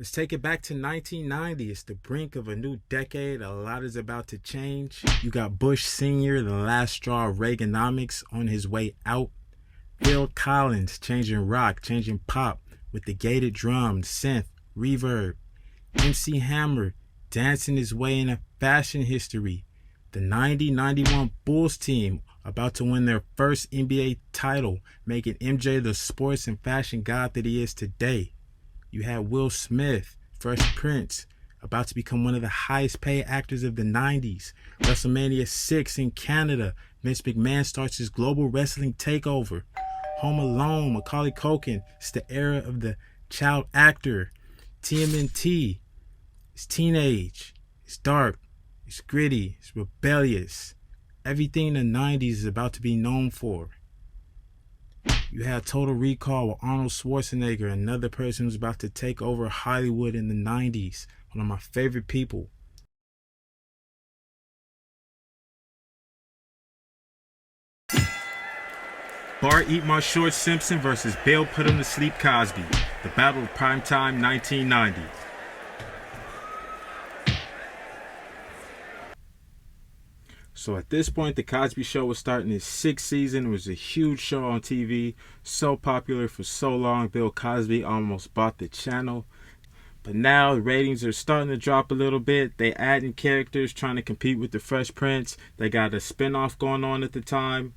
Let's take it back to 1990. It's the brink of a new decade. A lot is about to change. You got Bush Sr., the last straw of Reaganomics, on his way out. Phil Collins changing rock, changing pop with the gated drum, synth, reverb. MC Hammer dancing his way into fashion history. The 90-91 Bulls team about to win their first NBA title, making MJ the sports and fashion god that he is today. You had Will Smith, Fresh Prince, about to become one of the highest paid actors of the 90s. WrestleMania 6 in Canada, Vince McMahon starts his global wrestling takeover. Home Alone, Macaulay Culkin, it's the era of the child actor. TMNT, it's teenage, it's dark, it's gritty, it's rebellious. Everything in the 90s is about to be known for. You had Total Recall with Arnold Schwarzenegger, another person who's about to take over Hollywood in the 90s. One of my favorite people. Bart Eat My Shorts Simpson versus Bill Put Him to Sleep Cosby. The Battle of Primetime 1990. So at this point, the Cosby Show was starting its 6th season. It was a huge show on TV, so popular for so long, Bill Cosby almost bought the channel. But now the ratings are starting to drop a little bit. They adding characters, trying to compete with the Fresh Prince. They got a spinoff going on at the time.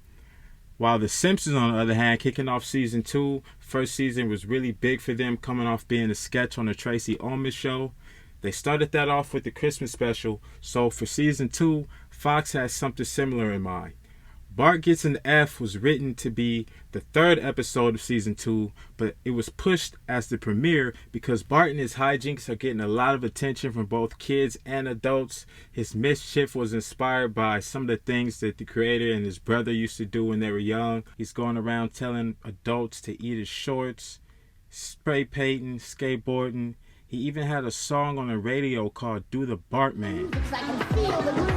While the Simpsons, on the other hand, kicking off season 2. First season was really big for them, coming off being a sketch on the Tracy Ullman show. They started that off with the Christmas special, so for season 2, Fox has something similar in mind. Bart Gets an F was written to be the 3rd episode of season 2, but it was pushed as the premiere because Bart and his hijinks are getting a lot of attention from both kids and adults. His mischief was inspired by some of the things that the creator and his brother used to do when they were young. He's going around telling adults to eat his shorts, spray painting, skateboarding. He even had a song on the radio called Do the Bart Man. Looks like I can feel the groove.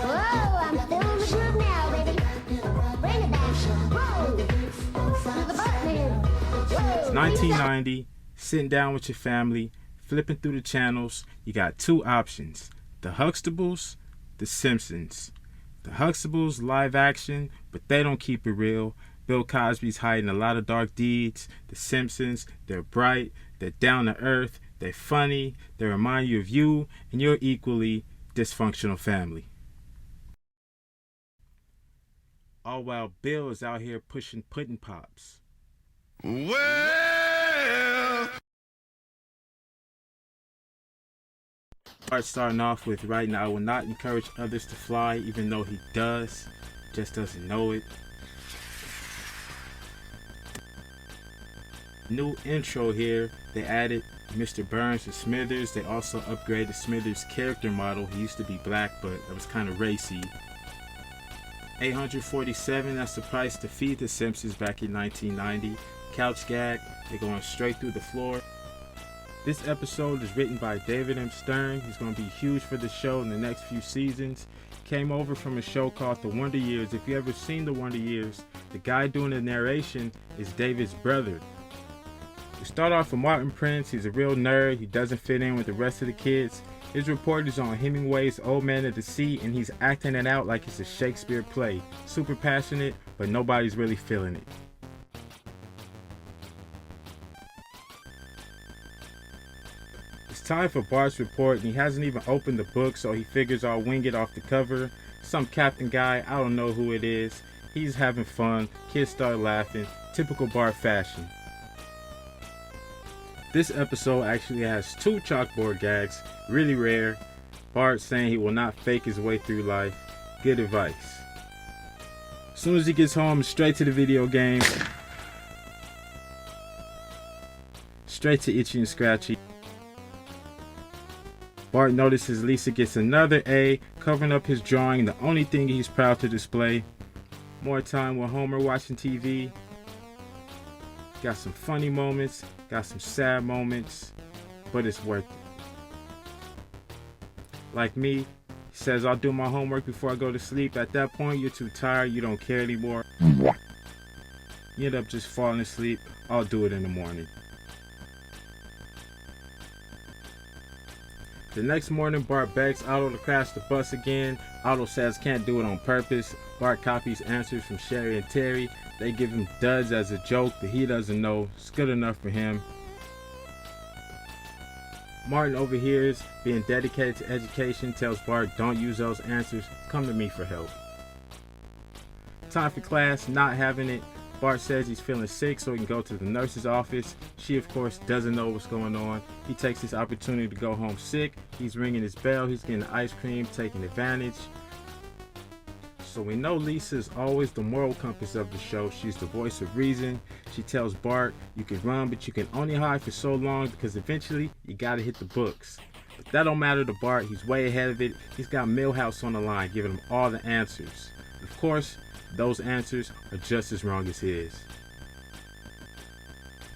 Whoa, I'm still in the groove now, baby. Bring it back. Whoa. Do the Bart Man. Whoa. It's 1990, sitting down with your family, flipping through the channels. You got 2 options. The Huxtables, the Simpsons. The Huxtables live action, but they don't keep it real. Bill Cosby's hiding a lot of dark deeds. The Simpsons, they're bright, they're down to earth, they're funny, they remind you of you and your equally dysfunctional family. All while Bill is out here pushing pudding pops. Well, Bart starting off with right now, I will not encourage others to fly, even though he does, just doesn't know it. New intro here, they added Mr. Burns and Smithers. They also upgraded Smithers' character model. He used to be black, but it was kind of racy. $847, that's the price to feed the Simpsons back in 1990. Couch gag, they're going straight through the floor. This episode is written by David M. Stern. He's going to be huge for the show in the next few seasons. Came over from a show called The Wonder Years. If you ever seen The Wonder Years, the guy doing the narration is David's brother. We start off with Martin Prince. He's a real nerd. He doesn't fit in with the rest of the kids. His report is on Hemingway's Old Man of the Sea, and he's acting it out like it's a Shakespeare play. Super passionate, but nobody's really feeling it. It's time for Bart's report, and he hasn't even opened the book, so he figures I'll wing it off the cover. Some captain guy, I don't know who it is. He's having fun. Kids start laughing. Typical Bart fashion. This episode actually has 2 chalkboard gags, really rare. Bart saying he will not fake his way through life. Good advice. As soon as he gets home, straight to the video game. Straight to Itchy and Scratchy. Bart notices Lisa gets another A, covering up his drawing, the only thing he's proud to display. More time with Homer watching TV. Got some funny moments, got some sad moments, but it's worth it. Like me, he says, I'll do my homework before I go to sleep. At that point, you're too tired, you don't care anymore. You end up just falling asleep. I'll do it in the morning. The next morning, Bart begs Otto to crash the bus again. Otto says can't do it on purpose. Bart copies answers from Sherry and Terry. They give him duds as a joke that he doesn't know. It's good enough for him. Martin overhears, being dedicated to education, tells Bart don't use those answers, come to me for help. Time for class, not having it. Bart says he's feeling sick so he can go to the nurse's office. She of course doesn't know what's going on. He takes this opportunity to go home sick. He's ringing his bell, he's getting ice cream, taking advantage. So we know Lisa is always the moral compass of the show. She's the voice of reason. She tells Bart, you can run, but you can only hide for so long because eventually you gotta hit the books. But that don't matter to Bart, he's way ahead of it. He's got Milhouse on the line, giving him all the answers. Of course, those answers are just as wrong as his.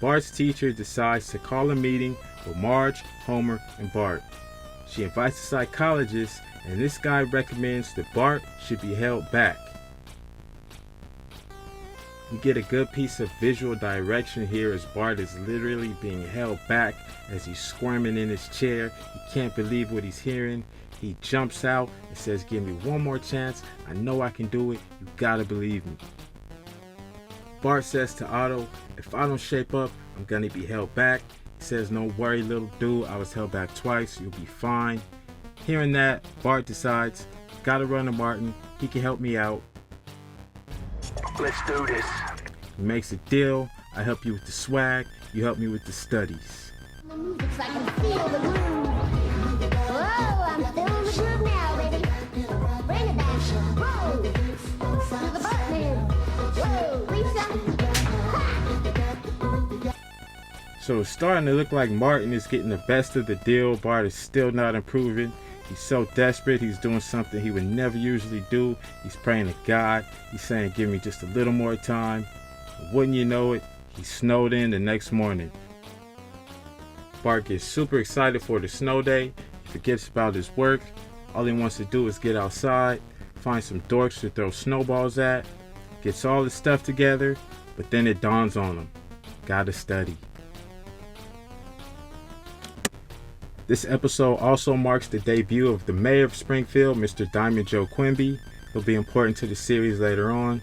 Bart's teacher decides to call a meeting with Marge, Homer, and Bart. She invites a psychologist, and this guy recommends that Bart should be held back. We get a good piece of visual direction here as Bart is literally being held back as he's squirming in his chair. He can't believe what he's hearing. He jumps out and says, give me one more chance. I know I can do it. You gotta believe me. Bart says to Otto, if I don't shape up, I'm gonna be held back. He says, no worry, little dude. I was held back twice. You'll be fine. Hearing that, Bart decides, gotta run to Martin. He can help me out. Let's do this. He makes a deal. I help you with the swag. You help me with the studies. The music's like I can feel the groove. Whoa, I'm still in the groove now, baby. Bring it back. Whoa, to the button. Whoa, Lisa. Ha! So it's starting to look like Martin is getting the best of the deal. Bart is still not improving. He's so desperate, he's doing something he would never usually do. He's praying to God. He's saying, give me just a little more time. Wouldn't you know it, he snowed in the next morning. Bart gets super excited for the snow day. He forgets about his work. All he wants to do is get outside, find some dorks to throw snowballs at, gets all his stuff together, but then it dawns on him. Gotta study. This episode also marks the debut of the mayor of Springfield, Mr. Diamond Joe Quimby. He'll be important to the series later on.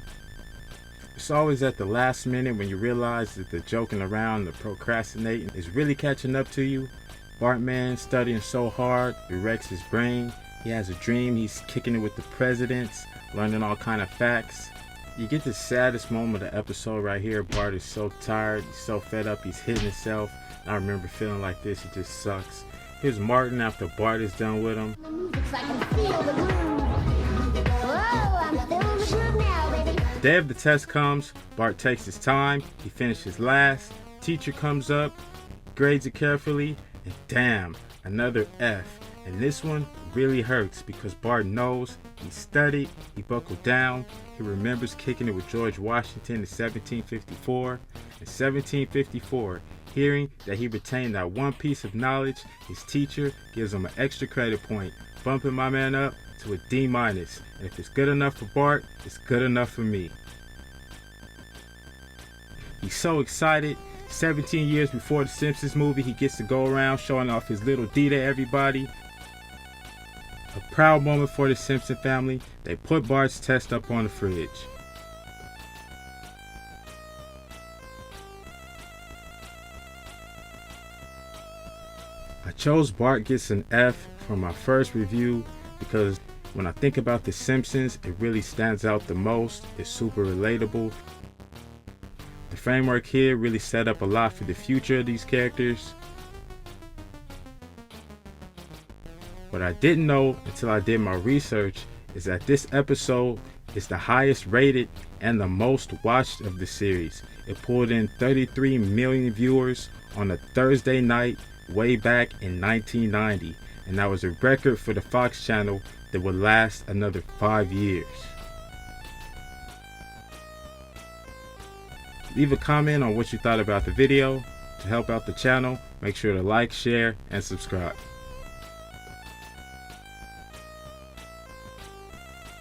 It's always at the last minute when you realize that the joking around, the procrastinating is really catching up to you. Bartman studying so hard, it wrecks his brain. He has a dream, he's kicking it with the presidents, learning all kind of facts. You get the saddest moment of the episode right here. Bart is so tired, he's so fed up, he's hitting himself. I remember feeling like this, it just sucks. Here's Martin after Bart is done with him. The music's like I can feel the groove. Whoa, I'm still in the groove now, baby. The day of the test comes, Bart takes his time, he finishes last. Teacher comes up, grades it carefully, and damn, another F. And this one really hurts because Bart knows he studied, he buckled down, he remembers kicking it with George Washington in 1754. In 1754, hearing that he retained that one piece of knowledge, his teacher gives him an extra credit point, bumping my man up to a D-. And if it's good enough for Bart, it's good enough for me. He's so excited. 17 years before the Simpsons movie, he gets to go around showing off his little D to everybody. A proud moment for the Simpson family. They put Bart's test up on the fridge. I chose Bart gets an F for my first review because when I think about the Simpsons, it really stands out the most. It's super relatable. The framework here really set up a lot for the future of these characters. What I didn't know until I did my research is that this episode is the highest rated and the most watched of the series. It pulled in 33 million viewers on a Thursday night way back in 1990, and that was a record for the Fox channel that would last another 5 years. Leave a comment on what you thought about the video. To help out the channel, make sure to like, share, and subscribe.